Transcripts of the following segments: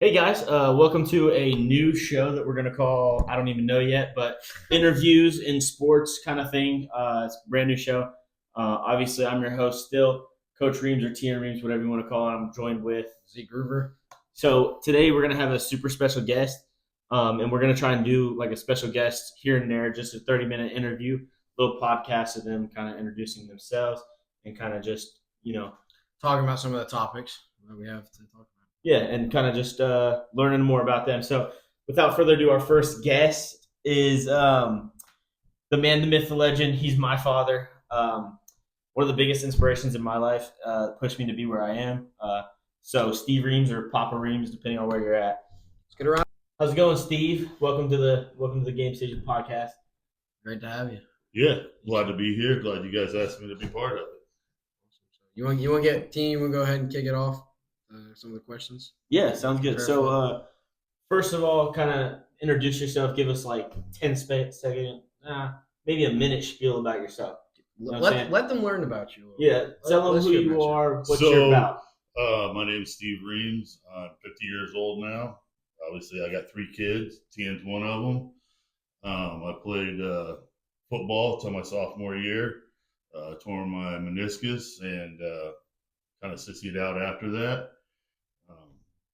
Hey guys, welcome to a new show that we're going to call, I don't even know yet, but interviews in sports kind of thing. It's a brand new show. Obviously, I'm your host still, Coach Reams or TN Reams, whatever you want to call it. I'm joined with Z Groover. So today we're going to have a super special guest, and we're going to try and do like a special guest here and there, just a 30-minute interview, little podcast of them kind of introducing themselves and kind of just, Talking about some of the topics that we have to talk about. yeah, and kind of just learning more about them. So, without further ado, our first guest is the man, the myth, the legend. He's my father. One of the biggest inspirations in my life, pushed me to be where I am. So, Steve Reams or Papa Reams, depending on where you're at. Let's get around. How's it going, Steve? Welcome to the Game Station podcast. Great to have you. Yeah, glad to be here. Glad you guys asked me to be part of it. You want to get team? We'll go ahead and kick it off. Some of the questions. Yeah, sounds good. So, first of all, kind of introduce yourself. Give us like 10 second, maybe a minute spiel about yourself. Let them learn about you. Yeah, tell them who you are, what you're about. My name's Steve Reams. I'm 50 years old now. Obviously, I got 3 kids. Tian's one of them. I played football till my sophomore year. Tore my meniscus and kind of sissied out after that.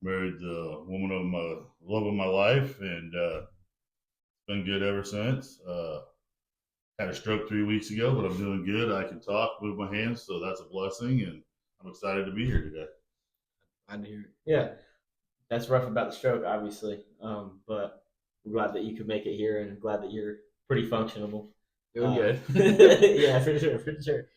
Married the woman of my love of my life, and it's been good ever since. Had a stroke 3 weeks ago, but I'm doing good. I can talk, move my hands, so that's a blessing, and I'm excited to be here today. Glad to hear it. Yeah, that's rough about the stroke, obviously, but we're glad that you could make it here, and glad that you're pretty functionable. Doing good. Yeah, for sure.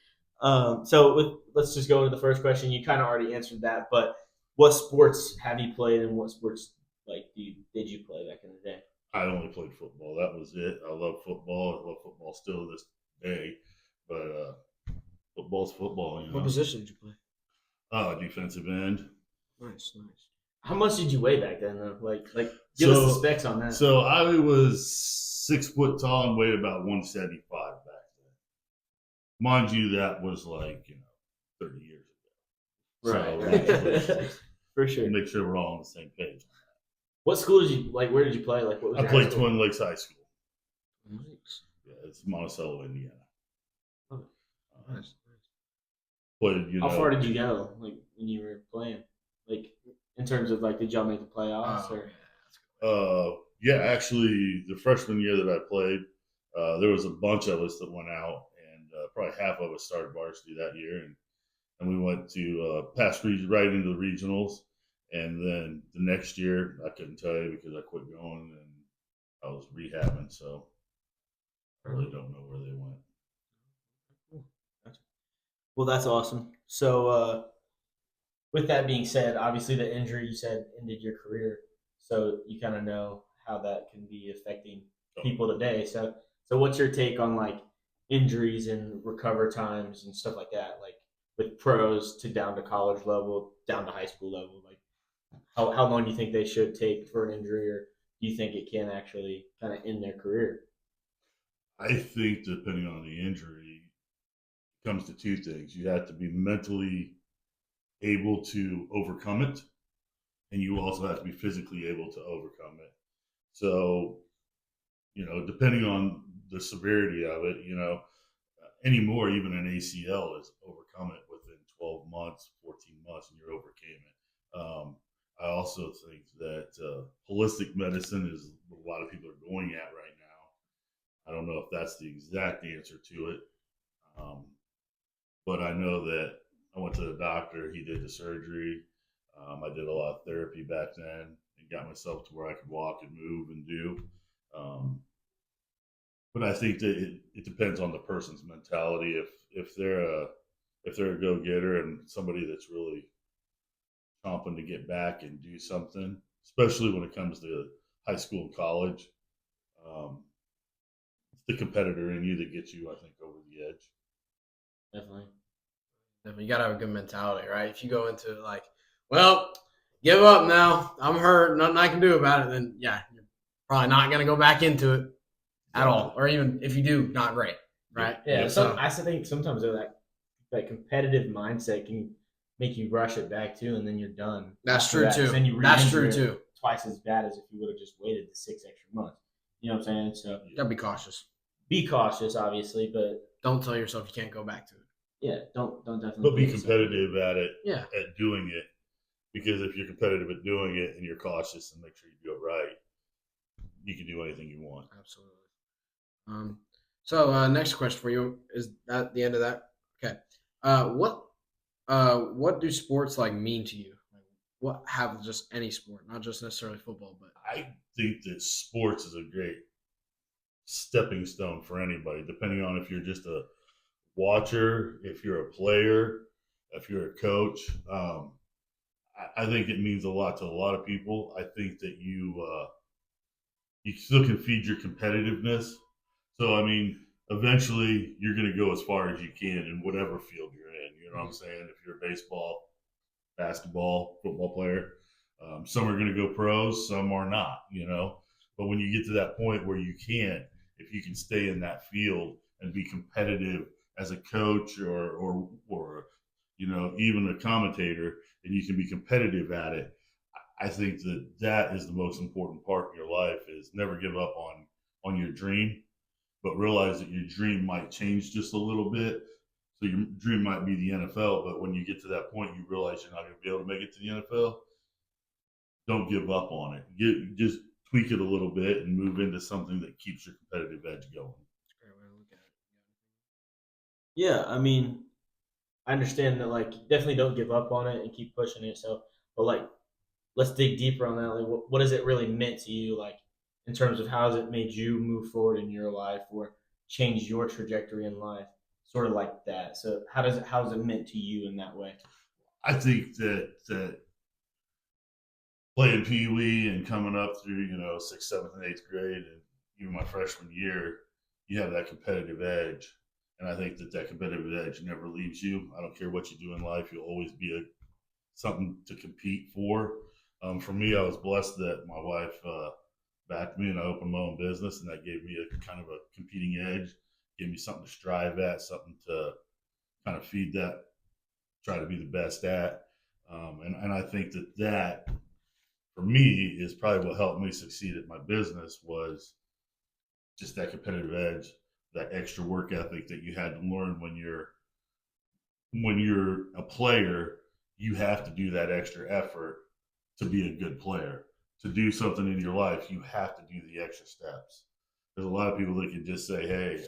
Let's just go into the first question. You kind of already answered that, but what sports have you played, and what sports did you play back in the day? I only played football. That was it. I love football. I love football still to this day, but football's football. What position did you play? Defensive end. Nice. How much did you weigh back then, though? Give us the specs on that. So I was 6 foot tall and weighed about 175 back then. Mind you, that was 30 years ago. Right. So, For sure. Make sure we're all on the same page. What school did you where did you play? What was I played Twin Lakes High School. Nice. Yeah, it's Monticello, Indiana. Nice. Played, How far did you go? When you were playing? In terms of did y'all make the playoffs or? Yeah, actually, the freshman year that I played, there was a bunch of us that went out, and probably half of us started varsity that year, and we went to passed right into the regionals. And then the next year, I couldn't tell you because I quit going and I was rehabbing, so I really don't know where they went. Well, that's awesome. So, with that being said, obviously the injury you said ended your career, so you kind of know how that can be affecting people today. So what's your take on injuries and recover times and stuff like that? With pros to down to college level, down to high school level, how long do you think they should take for an injury, or do you think it can actually kind of end their career? I think depending on the injury, it comes to 2 things. You have to be mentally able to overcome it, and you also have to be physically able to overcome it. So, depending on the severity of it, anymore, even an ACL is overcome it within 12 months, 14 months, and you overcame it. I also think that holistic medicine is what a lot of people are going at right now. I don't know if that's the exact answer to it, but I know that I went to the doctor. He did the surgery. I did a lot of therapy back then and got myself to where I could walk and move and do. But I think that it depends on the person's mentality. If they're a go-getter and somebody that's really chomping to get back and do something, especially when it comes to high school and college, it's the competitor in you that gets you, I think, over the edge. Definitely. You gotta have a good mentality, right? If you go into give up now, I'm hurt, nothing I can do about it, then yeah, you're probably not gonna go back into it at all. Or even if you do, not great, right? Yeah. So I think sometimes that competitive mindset can make you rush it back too, and then you're done. That's true too. That's true too. twice as bad as if you would have just waited the 6 extra months. You know what I'm saying? So Gotta be cautious. be cautious, obviously, but Don't tell yourself you can't go back to it. yeah, don't definitely. But be put yourself- competitive at it, Yeah. at doing it. Because if you're competitive at doing it and you're cautious and make sure you do it right, you can do anything you want. Absolutely. So next question for you, is that the end of that? Okay. What do sports like mean to you? Like, what have just any sport, not just necessarily football, but I think that sports is a great stepping stone for anybody, depending on if you're just a watcher, if you're a player, if you're a coach. I think it means a lot to a lot of people. I think that you still can feed your competitiveness. So I mean, eventually you're going to go as far as you can in whatever field you're in. You know what I'm saying? If you're a baseball, basketball, football player, some are going to go pros, some are not. You know, but when you get to that point where you can't, if you can stay in that field and be competitive as a coach or you know, even a commentator, and you can be competitive at it, I think that that is the most important part in your life, is never give up on your dream, but realize that your dream might change just a little bit. So your dream might be the NFL, but when you get to that point, you realize you're not going to be able to make it to the NFL. Don't give up on it. Just tweak it a little bit and move into something that keeps your competitive edge going. that's a great way to look at it. Yeah, I mean, I understand that, like, definitely don't give up on it and keep pushing it. So, but like, let's dig deeper on that. Like, what has it really meant to you? Like, in terms of how has it made you move forward in your life or change your trajectory in life? Sort of like that. So, how is it meant to you in that way? I think that playing Pee Wee and coming up through, you know, 6th, 7th, and 8th grade, and even my freshman year, you have that competitive edge. And I think that competitive edge never leaves you. I don't care what you do in life, you'll always be something to compete for. For me, I was blessed that my wife backed me and I opened my own business, and that gave me a kind of a competing edge, gave me something to strive at, something to kind of feed that, try to be the best at. And I think that for me is probably what helped me succeed at my business, was just that competitive edge, that extra work ethic that you had to learn when you're a player. You have to do that extra effort to be a good player. To do something in your life, you have to do the extra steps. There's a lot of people that can just say, hey,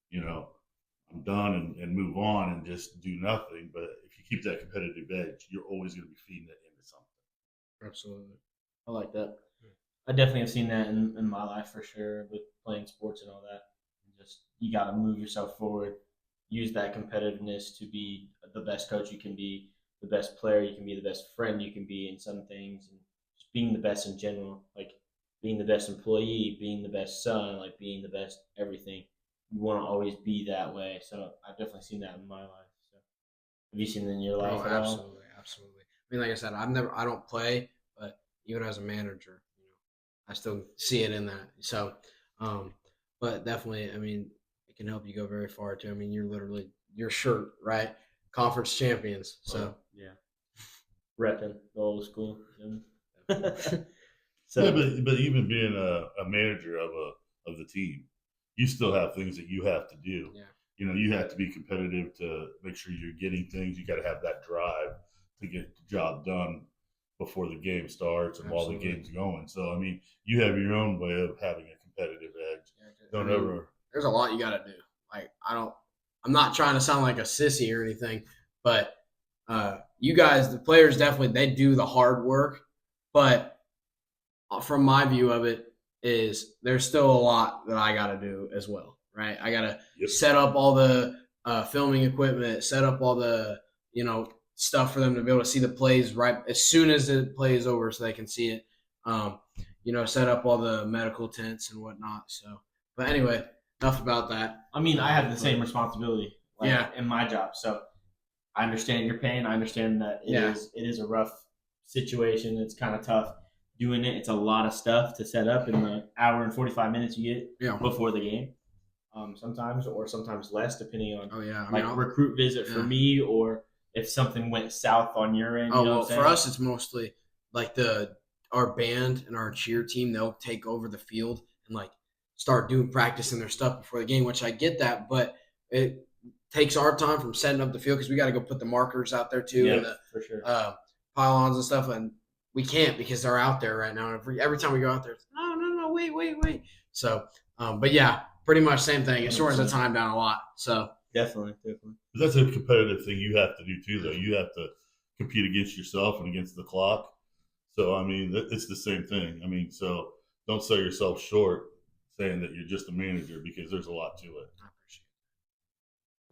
you know, I'm done and move on and just do nothing. But if you keep that competitive edge, you're always going to be feeding it into something. Absolutely. I like that. I definitely have seen that in my life for sure, with playing sports and all that. Just, you got to move yourself forward, use that competitiveness to be the best coach you can be, the best player you can be, the best friend you can be in some things, and just being the best in general, like being the best employee, being the best son, like being the best everything. You want to always be that way. So I've definitely seen that in my life. So have you seen it in your life Oh, at all? absolutely, absolutely. I mean, like I said, I don't play, but even as a manager, you know, I still see it in that. So, but definitely, I mean, it can help you go very far too. I mean, you're literally your shirt, right? Conference champions. So Yeah. Repping the old school. Yeah, but even being a manager of the team, you still have things that you have to do. Yeah. You know, you have to be competitive to make sure you're getting things. You got to have that drive to get the job done before the game starts and while the Absolutely. game's going. So, I mean, you have your own way of having a competitive edge. Don't ever. There's a lot you got to do. Like, I'm not trying to sound like a sissy or anything, but you guys, the players, definitely, they do the hard work. But from my view of it, is there's still a lot that I got to do as well, right? I got to set up all the filming equipment, set up all the, you know, stuff for them to be able to see the plays right as soon as the play is over so they can see it. You know, set up all the medical tents and whatnot. So, but anyway, enough about that. I mean, I have the same responsibility in my job. So I understand your pain. I understand that it is a rough situation. It's kind of tough doing it. It's a lot of stuff to set up in the hour and 45 minutes you get before the game. Sometimes less, depending on recruit visit for me, or if something went south on your end. Oh, well, for us, it's mostly like the our band and our cheer team, they'll take over the field and like start practicing their stuff before the game, which I get that, but it takes our time from setting up the field because we got to go put the markers out there too Yeah, and the for sure. pylons and stuff, and we can't because they're out there right now. And every time we go out there, it's, no, wait. So, but yeah, pretty much same thing. It shortens the time down a lot. So Definitely. That's a competitive thing you have to do too, though. You have to compete against yourself and against the clock. So, I mean, it's the same thing. I mean, so don't sell yourself short saying that you're just a manager because there's a lot to it. I appreciate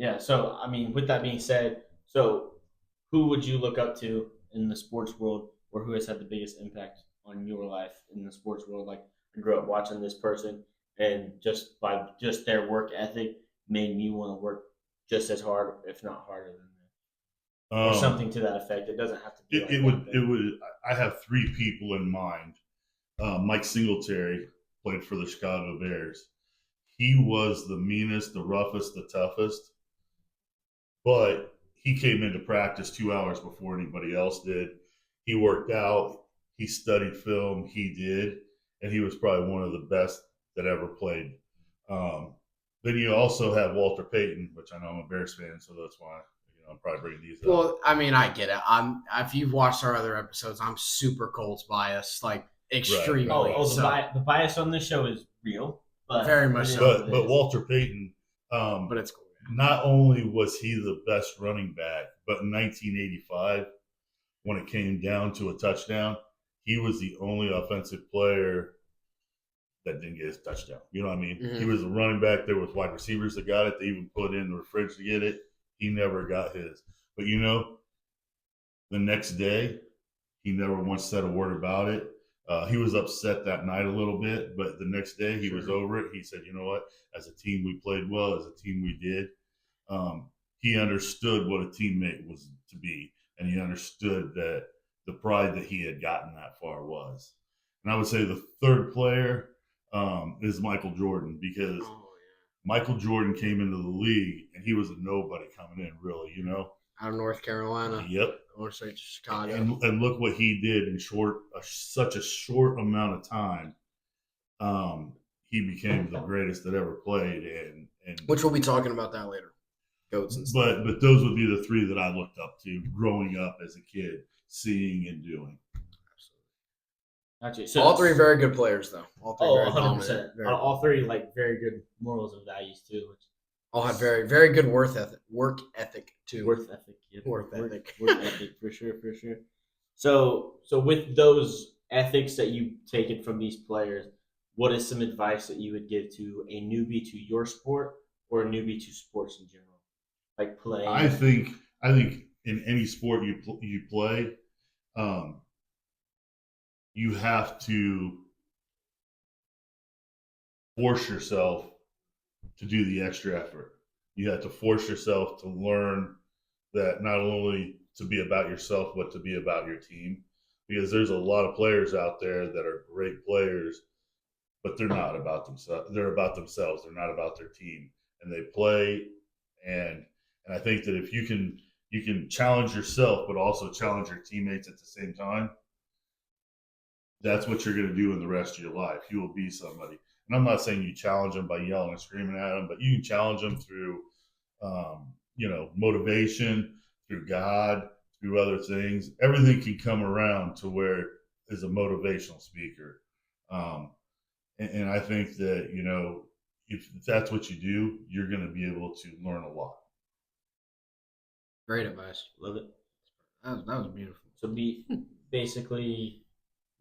Yeah. So, I mean, with that being said, so who would you look up to in the sports world, or who has had the biggest impact on your life in the sports world? Like, I grew up watching this person, and just by just their work ethic made me want to work just as hard, if not harder than them, or something to that effect. It doesn't have to be. It would. I have three people in mind. Mike Singletary played for the Chicago Bears. He was the meanest, the roughest, the toughest, but he came into practice 2 hours before anybody else did. He worked out. He studied film. He did, and he was probably one of the best that ever played. Then you also have Walter Payton, which I know I'm a Bears fan, so that's why I'm probably bringing these up. Well, I mean, I get it. If you've watched our other episodes, I'm super Colts biased, like extremely. Right. The bias on this show is real, but very much so. But Walter Payton, but it's cool. Not only was he the best running back, but in 1985, when it came down to a touchdown, he was the only offensive player that didn't get his touchdown. You know what I mean? Mm-hmm. He was a running back. There was wide receivers that got it. They even put in the fridge to get it. He never got his. But, the next day, he never once said a word about it. He was upset that night a little bit, but the next day he was over it. He said, you know what? As a team, we played well. As a team, we did. He understood what a teammate was to be, and he understood that the pride that he had gotten that far was. And I would say the third player is Michael Jordan, because Michael Jordan came into the league, and he was a nobody coming in, really, Out of North Carolina. Yep. I want to say Chicago. And look what he did in such a short amount of time. He became the greatest that ever played, and which we'll be talking about that later. Goats and stuff. But those would be the three that I looked up to growing up as a kid, seeing and doing. Gotcha. So all three very good players, though. All three very 100%. All three very good morals and values too. Which all had very, very good work ethic too. Work ethic. Yeah. Work ethic. Work ethic for sure. So with those ethics that you've taken from these players, what is some advice that you would give to a newbie to your sport or a newbie to sports in general, like playing? I think in any sport you play, you have to force yourself to do the extra effort. You have to force yourself to learn that not only to be about yourself, but to be about your team. Because there's a lot of players out there that are great players, but they're not about themselves. They're about themselves. They're not about their team. And they play, and I think that if you can challenge yourself, but also challenge your teammates at the same time, that's what you're going to do in the rest of your life. You will be somebody. And I'm not saying you challenge them by yelling and screaming at them, but you can challenge them through, motivation, through God, through other things. Everything can come around to where is a motivational speaker. And I think that, if that's what you do, you're going to be able to learn a lot. Great advice. Love it. That was beautiful. So basically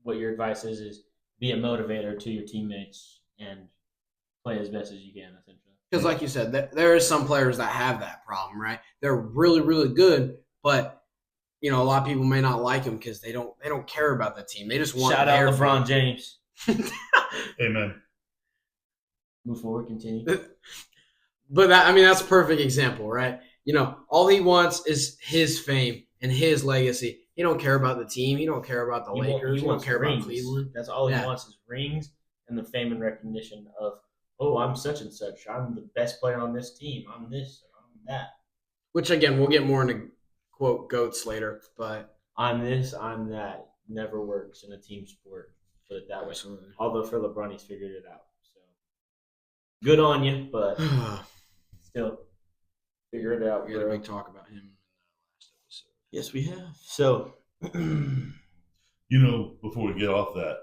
what your advice is be a motivator to your teammates and play as best as you can, essentially. Because like you said, there are some players that have that problem, right? They're really, really good, but a lot of people may not like them because they don't care about the team. They just want shout out LeBron James. Amen. Move forward, continue. But that's a perfect example, right? All he wants is his fame and his legacy. He don't care about the team. He don't care about the Lakers. He don't care about Cleveland. That's all he wants is rings and the fame and recognition of, oh, I'm such and such. I'm the best player on this team. I'm this and I'm that. Which, again, we'll get more into, quote, GOATs later. But I'm this, I'm that. never works in a team sport. Put it that way. Absolutely. Although for LeBron, he's figured it out. So good on you, but still figure it out. We had a bro. big talk about him in the last episode. Yes, we have. So You know, before we get off that,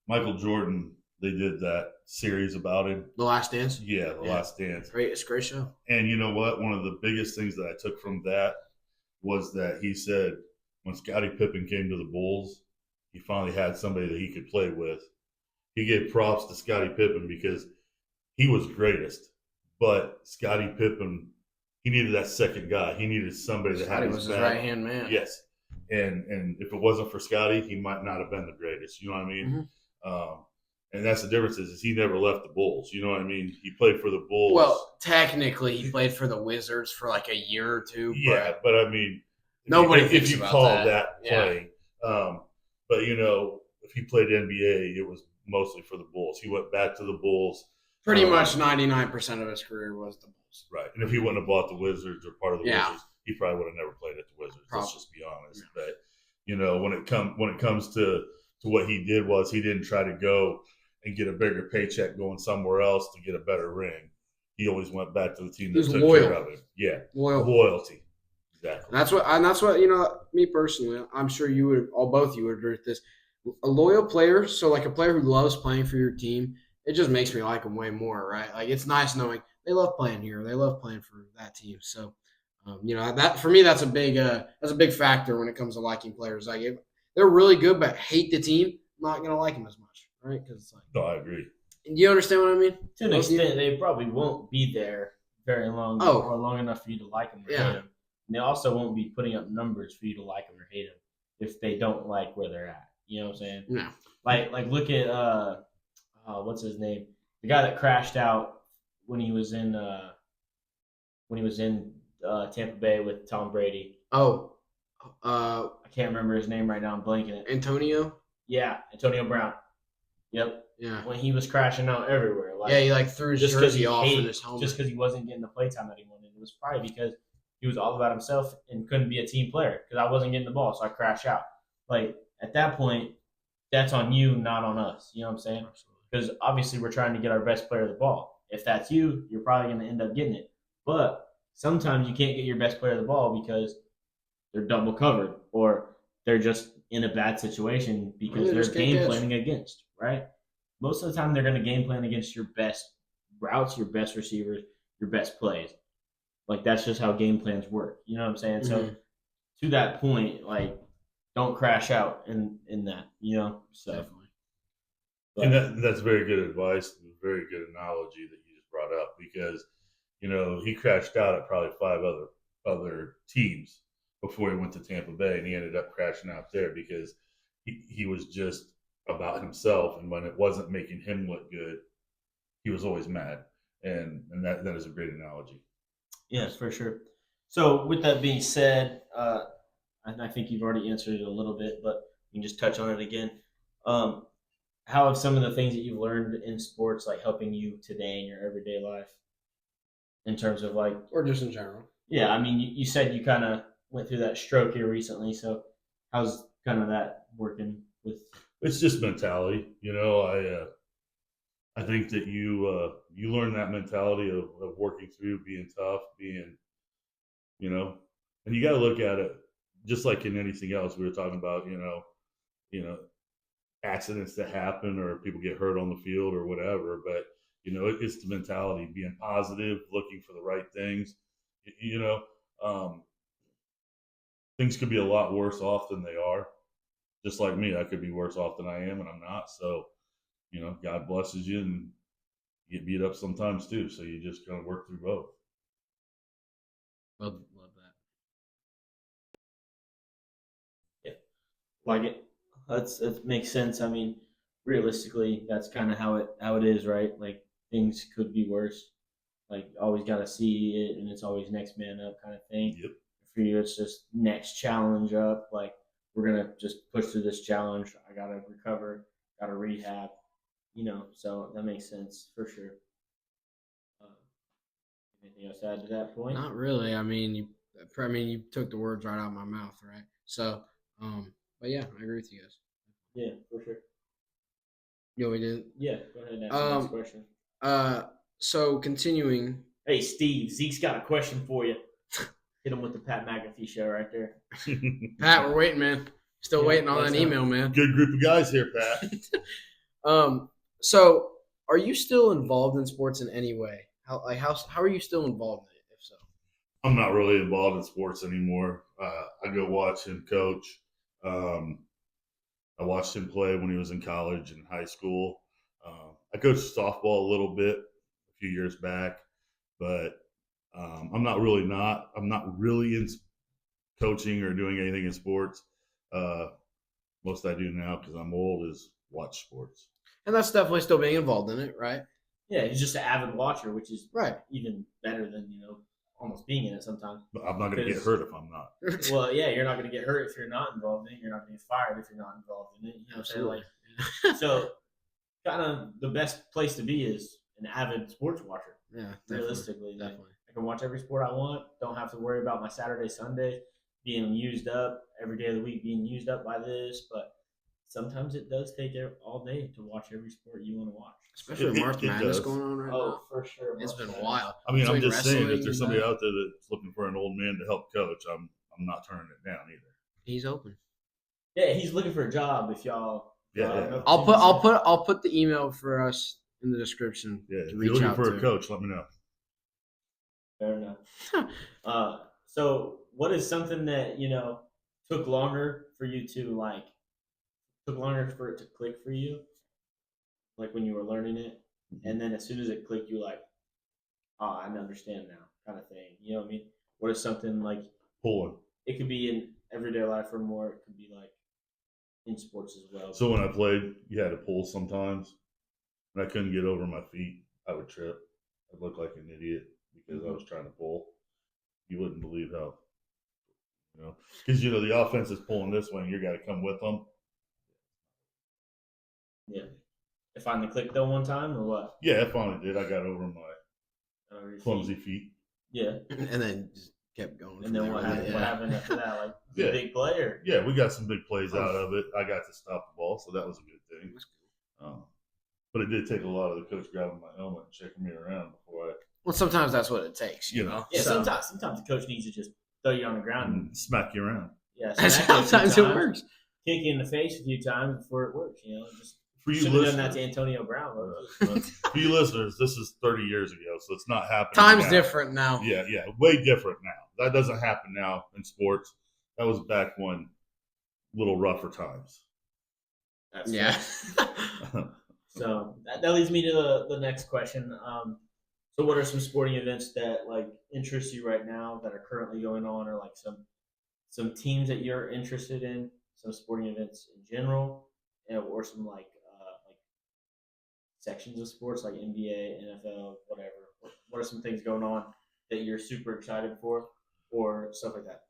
Michael Jordan, they did that series about him. The Last Dance. Yeah, The Yeah. Last Dance. Great, it's a great show. And you know what? One of the biggest things that I took from that was that he said when Scottie Pippen came to the Bulls, he finally had somebody that he could play with. He gave props to Scottie Pippen because he was greatest, but Scottie Pippen, he needed that second guy. He needed somebody that Scotty had was his his back. right hand man. Yes, and if it wasn't for Scottie, he might not have been the greatest. You know what I mean? And that's the difference is he never left the Bulls. You know what I mean? He played for the Bulls. Well, technically, he played for the Wizards for like a year or two. yeah, but I mean, Nobody if thinks you about call that. Yeah. playing. But you know, if he played NBA, it was mostly for the Bulls. He went back to the Bulls. Pretty much 99% of his career was the Bulls. Right. And if he wouldn't have bought the Wizards or part of the Yeah. Wizards, he probably would have never played at the Wizards. Probably. Let's just be honest. Yeah. But you know, when it comes to what he did was he didn't try to go and get a bigger paycheck going somewhere else to get a better ring. He always went back to the team He that was took loyal. care of him. Yeah. Loyal. Loyalty. Exactly. And that's what, you know, me personally, I'm sure you would, both you would agree with this. A loyal player, so like a player who loves playing for your team, it just makes me like them way more, right? Like it's nice knowing they love playing here, they love playing for that team. So, you know, that for me, that's a big factor when it comes to liking players. Like if they're really good but hate the team, I'm not gonna like them as much, right? Because it's like, No, I agree. do you understand what I mean? to an extent, they probably won't be there very long or long enough for you to like them or hate them. And they also won't be putting up numbers for you to like them or hate them if they don't like where they're at. You know what I'm saying? No. Like look at what's his name? The guy that crashed out when he was in Tampa Bay with Tom Brady. Oh, I can't remember his name right now. I'm blanking it. Antonio. Yeah, Antonio Brown. Yep. Yeah. When he was crashing out everywhere. Like, Yeah, he like threw his jersey off in his helmet. Just because he wasn't getting the playtime that he wanted. It was probably because he was all about himself and couldn't be a team player because I wasn't getting the ball, so I crashed out. Like, at that point, that's on you, not on us. You know what I'm saying? Because obviously we're trying to get our best player the ball. If that's you, you're probably going to end up getting it. But sometimes you can't get your best player the ball because they're double covered or they're just in a bad situation because They they're just can't game catch. planning against, right? Most of the time they're going to game plan against your best routes, your best receivers, your best plays. Like that's just how game plans work. You know what I'm saying? So Mhm. to that point, like don't crash out in that, you know? So Definitely. And that's very good advice, and very good analogy that you just brought up because, you know, he crashed out at probably 5 other teams before he went to Tampa Bay, and he ended up crashing out there because he was just about himself, and when it wasn't making him look good, he was always mad, and that is a great analogy. yes, for sure. So with that being said, I think you've already answered it a little bit, but you can just touch on it again. How have some of the things that you've learned in sports like helping you today in your everyday life in terms of like, Or just in general. yeah, I mean, you said you kind of went through that stroke here recently. So how's kind of that working with? It's just mentality, you know. I think that you learn that mentality of working through, being tough, being, you know, and you got to look at it just like in anything else. We were talking about, you know, accidents that happen or people get hurt on the field or whatever. But you know, it's the mentality, being positive, looking for the right things. You know, things could be a lot worse off than they are. Just like me, I could be worse off than I am, and I'm not. So, you know, God blesses you, and you get beat up sometimes too. So you just kind of work through both. Love that. Yeah, like it. That makes sense. I mean, realistically, that's kind of how it is, right? Like things could be worse. Like always got to see it, and it's always next man up kind of thing. Yep. For you, it's just next challenge up. Like we're gonna just push through this challenge. I gotta recover, gotta rehab. You know, so that makes sense for sure. Anything else to add to that point? Not really. I mean, you took the words right out of my mouth, right? So, but yeah, I agree with you guys. Yeah, for sure. You know, we did. Yeah, go ahead and ask the next Um, question. So continuing. Hey, Steve, Zeke's got a question for you. Hit him with the Pat McAfee show right there. Pat, we're waiting, man. Still Yeah, waiting on what's that up? email, man. Good group of guys here, Pat. So are you still involved in sports in any way? How are you still involved in it, if so? I'm not really involved in sports anymore. I go watch him coach. I watched him play when he was in college and high school. I coached softball a little bit a few years back, but I'm not really in coaching or doing anything in sports. Most I do now because I'm old is watch sports. And that's definitely still being involved in it, right? Yeah, he's just an avid watcher, which is Right. even better than almost being in it sometimes. But I'm not going to get hurt if I'm not. Well, yeah, you're not going to get hurt if you're not involved in it. You're not going to get fired if you're not involved in it. You know what I'm saying? Absolutely. So, kind of the best place to be is an avid sports watcher. Yeah, Realistically, definitely. I can watch every sport I want. Don't have to worry about my Saturday, Sunday being used up every day of the week, being used up by this. But sometimes it does take all day to watch every sport you want to watch. Especially with March Madness does. going on right Oh, now. for sure. It's March been Madness. wild. I mean, I'm Between just saying, if wrestling there's and somebody out there that's looking for an old man to help coach, I'm not turning it down either. He's open. Yeah, he's looking for a job. If y'all, Yeah. I'll put the email for us in the description. Yeah, to if reach you're looking out for to. a coach, let me know. Fair enough. So what is something that took longer for you to took longer for it to click for you, like when you were learning it, and then as soon as it clicked, you like, oh, I understand now, kind of thing. You know what I mean? What is something like? Pulling. It could be in everyday life or more. It could be like in sports as well. So when I played, you had to pull sometimes. When I couldn't get over my feet, I would trip. I'd look like an idiot because I was trying to pull. You wouldn't believe how, because the offense is pulling this way, and you got to come with them. Yeah. It finally clicked though one time, or what? Yeah, I finally did. I got over my clumsy feet. Yeah. And then just kept going. And then what happened? Yeah. What happened after that? Like Yeah. big player. Yeah, we got some big plays out of it. I got to stop the ball, so that was a good thing. But it did take a lot of the coach grabbing my helmet and shaking me around before I. Well, sometimes that's what it takes, you know. Yeah, So- sometimes the coach needs to just throw you on the ground and Smack you around. yeah, And smack you a few sometimes it times, works. Kick you in the face a few times before it works. Just For you should have done that listeners, to Antonio Brown. for you listeners, this is 30 years ago, so it's not happening. Time's now. different now. Yeah, way different now. That doesn't happen now in sports. That was back when little rougher times. That's Yeah. So that leads me to the next question. So what are some sporting events that interest you right now that are currently going on, or some teams that you're interested in, some sporting events in general, or some sections of sports like NBA, NFL, whatever. What are some things going on that you're super excited for, or stuff like that?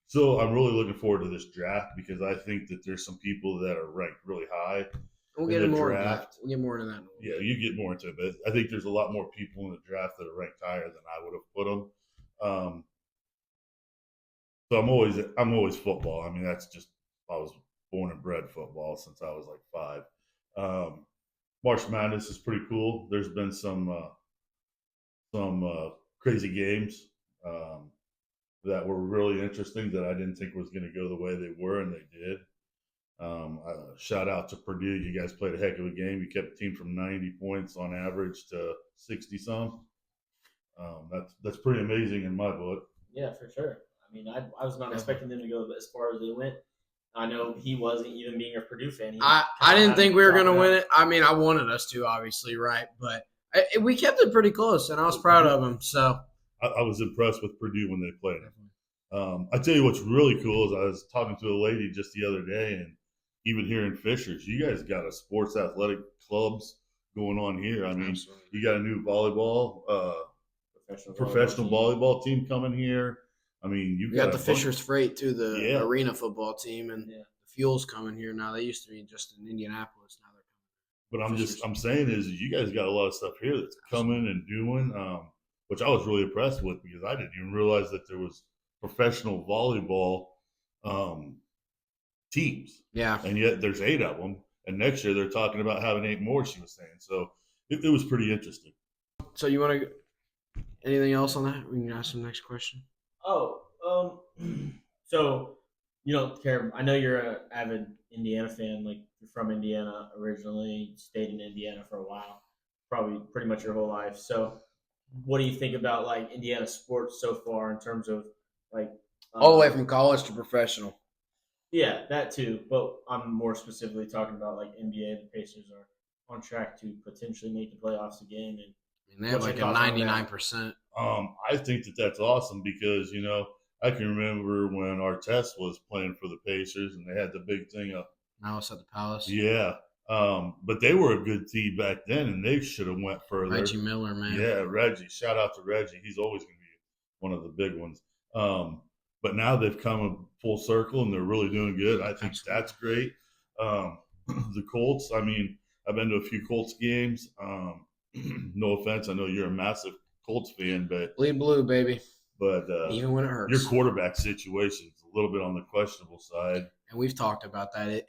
So I'm really looking forward to this draft because I think that there's some people that are ranked really high. We'll in get the more into that. draft. We'll get more into that. Yeah, you get more into it, but I think there's a lot more people in the draft that are ranked higher than I would have put them. So I'm always football. I mean, that's just I was born and bred football since I was like 5. March Madness is pretty cool. There's been some crazy games that were really interesting that I didn't think was going to go the way they were, and they did. Shout out to Purdue. You guys played a heck of a game. You kept the team from 90 points on average to 60 some. That's pretty amazing in my book. Yeah, for sure. I mean, I was not expecting them to go as far as they went. I know he wasn't, even being a Purdue fan. I didn't think we were going to win it. I mean, I wanted us to, obviously, right? But we kept it pretty close, and I was proud of them. So I was impressed with Purdue when they played. I tell you what's really cool is I was talking to a lady just the other day, and even here in Fishers, you guys got a sports athletic clubs going on here. I mean, you got a new volleyball, professional volleyball team coming here. I mean, you got the Fishers Freight too, the arena football team, and the Fuel's coming here now. They used to be just in Indianapolis. Now they're coming. But I'm saying is you guys got a lot of stuff here that's coming and doing, which I was really impressed with because I didn't even realize that there was professional volleyball teams. Yeah. And yet there's 8 of them. And next year they're talking about having 8 more, she was saying. So it was pretty interesting. So you want to anything else on that? We can ask the next question. Oh, so you don't care. I know you're an avid Indiana fan. Like you're from Indiana originally, stayed in Indiana for a while, probably pretty much your whole life. So, what do you think about like Indiana sports so far in terms of like All the way from college to professional. Yeah, that too. But I'm more specifically talking about like NBA. The Pacers are on track to potentially make the playoffs again, and And they have What's like your a thoughts on that? 99%. I think that's awesome because, I can remember when Artest was playing for the Pacers and they had the big thing up. Now it's at the Palace. Yeah. But they were a good team back then and they should have went further. Reggie Miller, man. Yeah, Reggie. Shout out to Reggie. He's always going to be one of the big ones. But now they've come full circle and they're really doing good. I think that's great. The Colts, I mean, I've been to a few Colts games. No offense, I know you're a massive Colts fan, but Bleed blue, baby. even when it hurts. your quarterback situation is a little bit on the questionable side. And we've talked about that.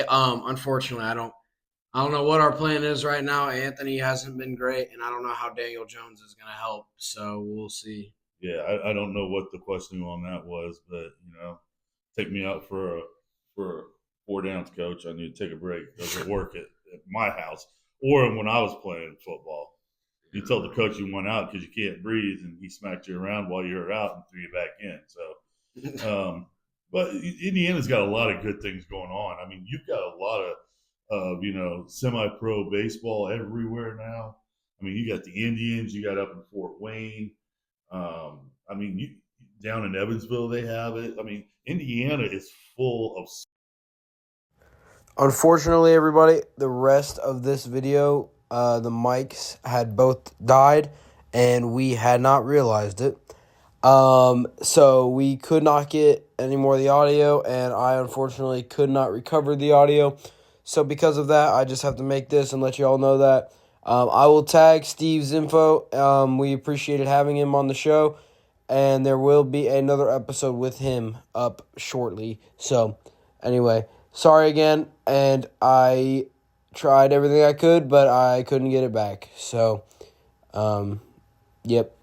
Unfortunately, I don't know what our plan is right now. Anthony hasn't been great, and I don't know how Daniel Jones is going to help. So we'll see. Yeah, I don't know what the questioning on that was, but take me out for a 4 downs, coach. I need to take a break. Doesn't work at my house or when I was playing football. You tell the coach you went out because you can't breathe, and he smacked you around while you were out and threw you back in. So, but Indiana's got a lot of good things going on. I mean, you've got a lot of semi-pro baseball everywhere now. I mean, you got the Indians, you got up in Fort Wayne. I mean, down in Evansville, they have it. I mean, Indiana is full of. Unfortunately, everybody, the rest of this video, the mics had both died, and we had not realized it. So we could not get any more of the audio, and I unfortunately could not recover the audio. So because of that, I just have to make this and let you all know that. I will tag Steve's info. We appreciated having him on the show, and there will be another episode with him up shortly. So anyway, sorry again, and I tried everything I could, but I couldn't get it back. So, yep.